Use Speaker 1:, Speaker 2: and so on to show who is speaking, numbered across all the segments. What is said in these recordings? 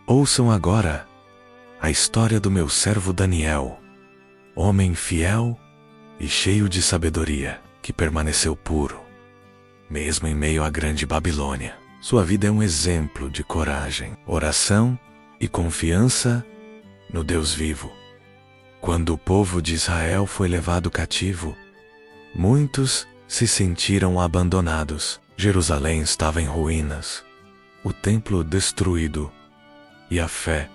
Speaker 1: Ouçam agora a história do meu servo Daniel, homem fiel e cheio de sabedoria, que permaneceu puro, mesmo em meio à grande Babilônia. Sua vida é um exemplo de coragem, oração e confiança no Deus vivo. Quando o povo de Israel foi levado cativo, muitos se sentiram abandonados. Jerusalém estava em ruínas, o templo destruído e a fé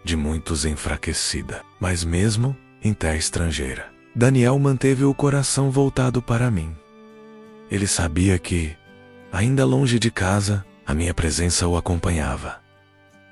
Speaker 1: de muitos enfraquecida. Mas mesmo em terra estrangeira, Daniel manteve o coração voltado para mim. Ele sabia que, ainda longe de casa, a minha presença o acompanhava.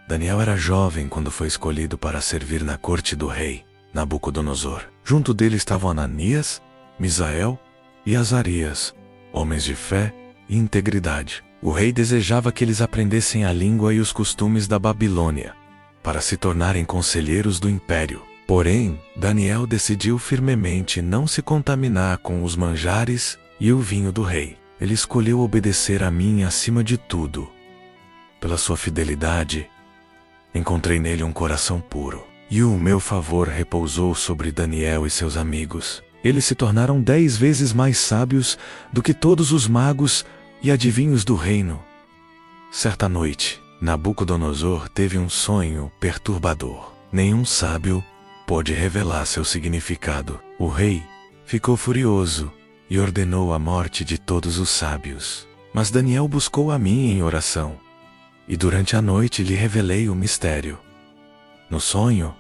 Speaker 1: Daniel era jovem quando foi escolhido para servir na corte do rei Nabucodonosor. Junto dele estavam Ananias, Misael e Azarias, homens de fé e integridade. O rei desejava que eles aprendessem a língua e os costumes da Babilônia, para se tornarem conselheiros do império. Porém, Daniel decidiu firmemente não se contaminar com os manjares e o vinho do rei. Ele escolheu obedecer a mim acima de tudo. Pela sua fidelidade, encontrei nele um coração puro, e o meu favor repousou sobre Daniel e seus amigos. Eles se tornaram 10 vezes mais sábios do que todos os magos e adivinhos do reino. Certa noite, Nabucodonosor teve um sonho perturbador. Nenhum sábio pôde revelar seu significado. O rei ficou furioso e ordenou a morte de todos os sábios. Mas Daniel buscou a mim em oração, e durante a noite lhe revelei o mistério. No sonho,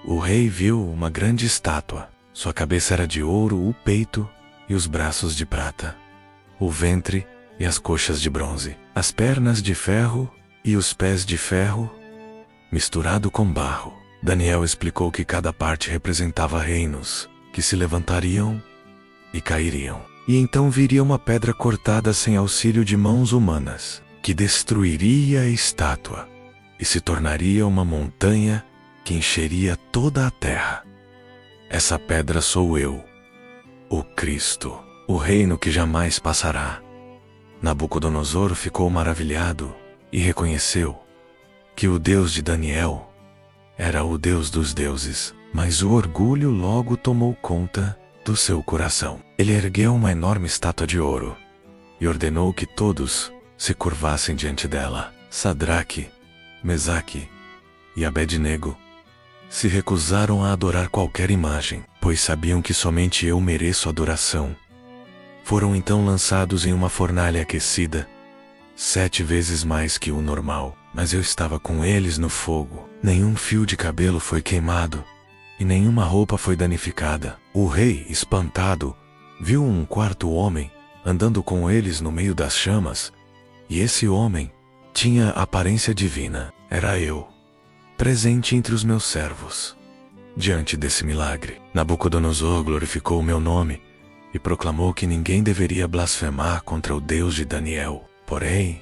Speaker 1: o rei viu uma grande estátua. Sua cabeça era de ouro, o peito e os braços de prata, o ventre e as coxas de bronze, as pernas de ferro e os pés de ferro, misturado com barro. Daniel explicou que cada parte representava reinos que se levantariam e cairiam. E então viria uma pedra cortada sem auxílio de mãos humanas, que destruiria a estátua e se tornaria uma montanha que encheria toda a terra. Essa pedra sou eu, o Cristo, o reino que jamais passará. Nabucodonosor ficou maravilhado e reconheceu que o Deus de Daniel era o Deus dos deuses, mas o orgulho logo tomou conta do seu coração. Ele ergueu uma enorme estátua de ouro e ordenou que todos se curvassem diante dela. Sadraque, Mesaque e Abednego se recusaram a adorar qualquer imagem, pois sabiam que somente eu mereço adoração. Foram então lançados em uma fornalha aquecida, 7 vezes mais que o normal. Mas eu estava com eles no fogo. Nenhum fio de cabelo foi queimado e nenhuma roupa foi danificada. O rei, espantado, viu um quarto homem andando com eles no meio das chamas, e esse homem tinha aparência divina. Era eu, presente entre os meus servos. Diante desse milagre, Nabucodonosor glorificou o meu nome e proclamou que ninguém deveria blasfemar contra o Deus de Daniel. Porém,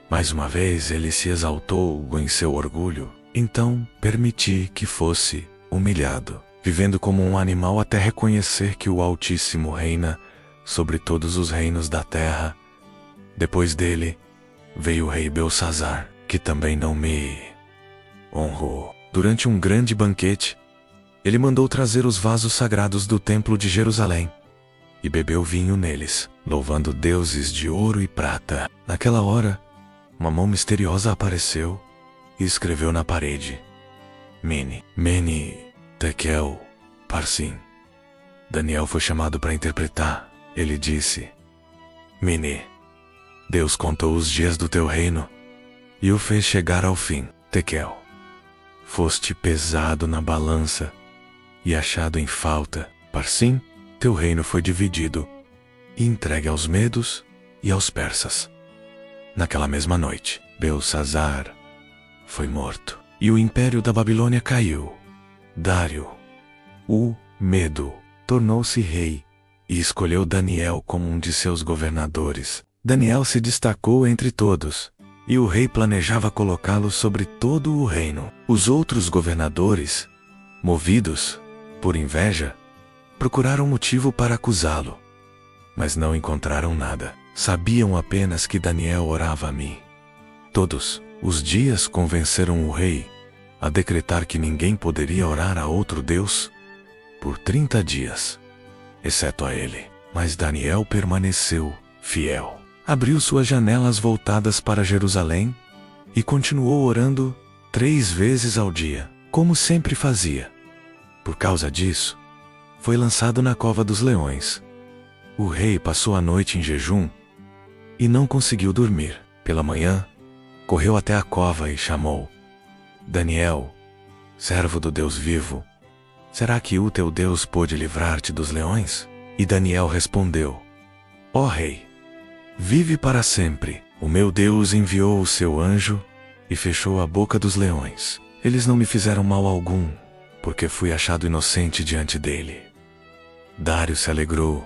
Speaker 1: mais uma vez ele se exaltou em seu orgulho. Então permiti que fosse humilhado, vivendo como um animal até reconhecer que o Altíssimo reina sobre todos os reinos da terra. Depois dele, veio o rei Belsazar, que também não me honrou. Durante um grande banquete, ele mandou trazer os vasos sagrados do templo de Jerusalém e bebeu vinho neles, louvando deuses de ouro e prata. Naquela hora, uma mão misteriosa apareceu e escreveu na parede: Mene, Mene, Tekel, Parsim. Daniel foi chamado para interpretar. Ele disse: Mene, Deus contou os dias do teu reino e o fez chegar ao fim. Tekel, foste pesado na balança e achado em falta. Parsim, teu reino foi dividido e entregue aos medos e aos persas. Naquela mesma noite, Belsazar foi morto e o império da Babilônia caiu. Dário, o Medo, tornou-se rei e escolheu Daniel como um de seus governadores. Daniel se destacou entre todos e o rei planejava colocá-lo sobre todo o reino. Os outros governadores, movidos por inveja, procuraram motivo para acusá-lo, mas não encontraram nada. Sabiam apenas que Daniel orava a mim. Todos Os dias convenceram o rei a decretar que ninguém poderia orar a outro Deus por 30 dias, exceto a ele. Mas Daniel permaneceu fiel. Abriu suas janelas voltadas para Jerusalém e continuou orando 3 vezes ao dia, como sempre fazia. Por causa disso, foi lançado na cova dos leões. O rei passou a noite em jejum e não conseguiu dormir. Pela manhã, correu até a cova e chamou: Daniel, servo do Deus vivo, será que o teu Deus pôde livrar-te dos leões? E Daniel respondeu: Ó rei, vive para sempre. O meu Deus enviou o seu anjo e fechou a boca dos leões. Eles não me fizeram mal algum, porque fui achado inocente diante dele. Dário se alegrou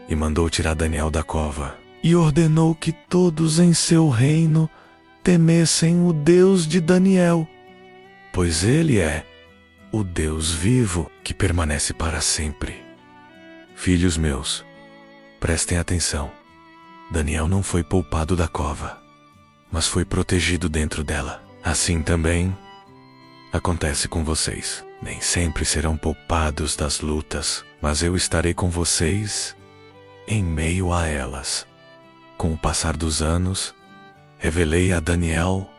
Speaker 1: e mandou tirar Daniel da cova, e ordenou que todos em seu reino temessem o Deus de Daniel, pois ele é o Deus vivo que permanece para sempre. Filhos meus, prestem atenção. Daniel não foi poupado da cova, mas foi protegido dentro dela. Assim também acontece com vocês. Nem sempre serão poupados das lutas, mas eu estarei com vocês em meio a elas. Com o passar dos anos, revelei a Daniel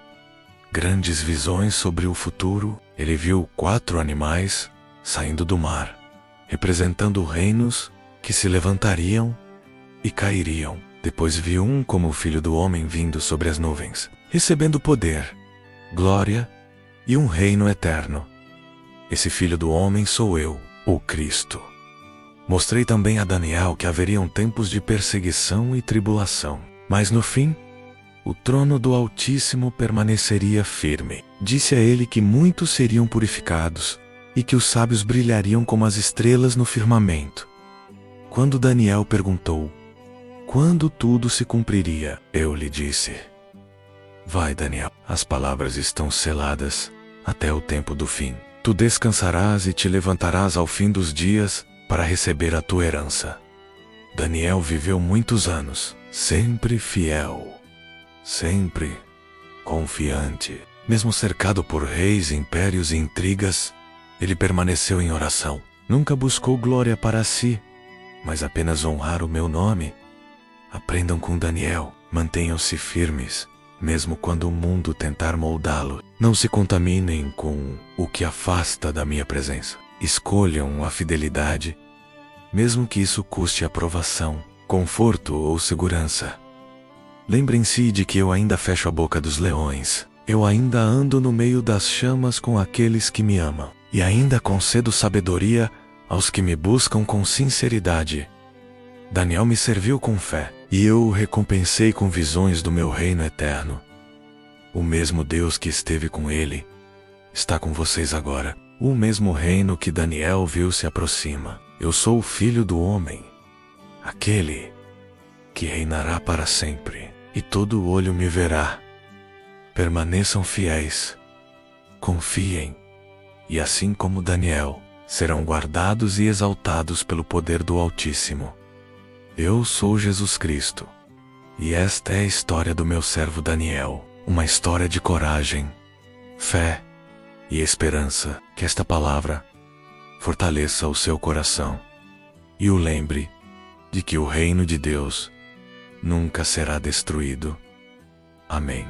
Speaker 1: grandes visões sobre o futuro. Ele viu 4 animais saindo do mar, representando reinos que se levantariam e cairiam. Depois viu um como o Filho do Homem vindo sobre as nuvens, recebendo poder, glória e um reino eterno. Esse Filho do Homem sou eu, o Cristo. Mostrei também a Daniel que haveriam tempos de perseguição e tribulação, mas no fim, o trono do Altíssimo permaneceria firme. Disse a ele que muitos seriam purificados e que os sábios brilhariam como as estrelas no firmamento. Quando Daniel perguntou quando tudo se cumpriria, eu lhe disse: Vai, Daniel, as palavras estão seladas até o tempo do fim. Tu descansarás e te levantarás ao fim dos dias para receber a tua herança. Daniel viveu muitos anos, sempre fiel, sempre confiante. Mesmo cercado por reis, impérios e intrigas, ele permaneceu em oração. Nunca buscou glória para si, mas apenas honrar o meu nome. Aprendam com Daniel, mantenham-se firmes, mesmo quando o mundo tentar moldá-lo. Não se contaminem com o que afasta da minha presença. Escolham a fidelidade, mesmo que isso custe aprovação, conforto ou segurança. Lembrem-se de que eu ainda fecho a boca dos leões. Eu ainda ando no meio das chamas com aqueles que me amam, e ainda concedo sabedoria aos que me buscam com sinceridade. Daniel me serviu com fé, e eu o recompensei com visões do meu reino eterno. O mesmo Deus que esteve com ele está com vocês agora. O mesmo reino que Daniel viu se aproxima. Eu sou o Filho do Homem, aquele que reinará para sempre, e todo olho me verá. Permaneçam fiéis, confiem, e assim como Daniel, serão guardados e exaltados pelo poder do Altíssimo. Eu sou Jesus Cristo, e esta é a história do meu servo Daniel, uma história de coragem, fé e esperança. Que esta palavra fortaleça o seu coração e o lembre de que o reino de Deus nunca será destruído. Amém.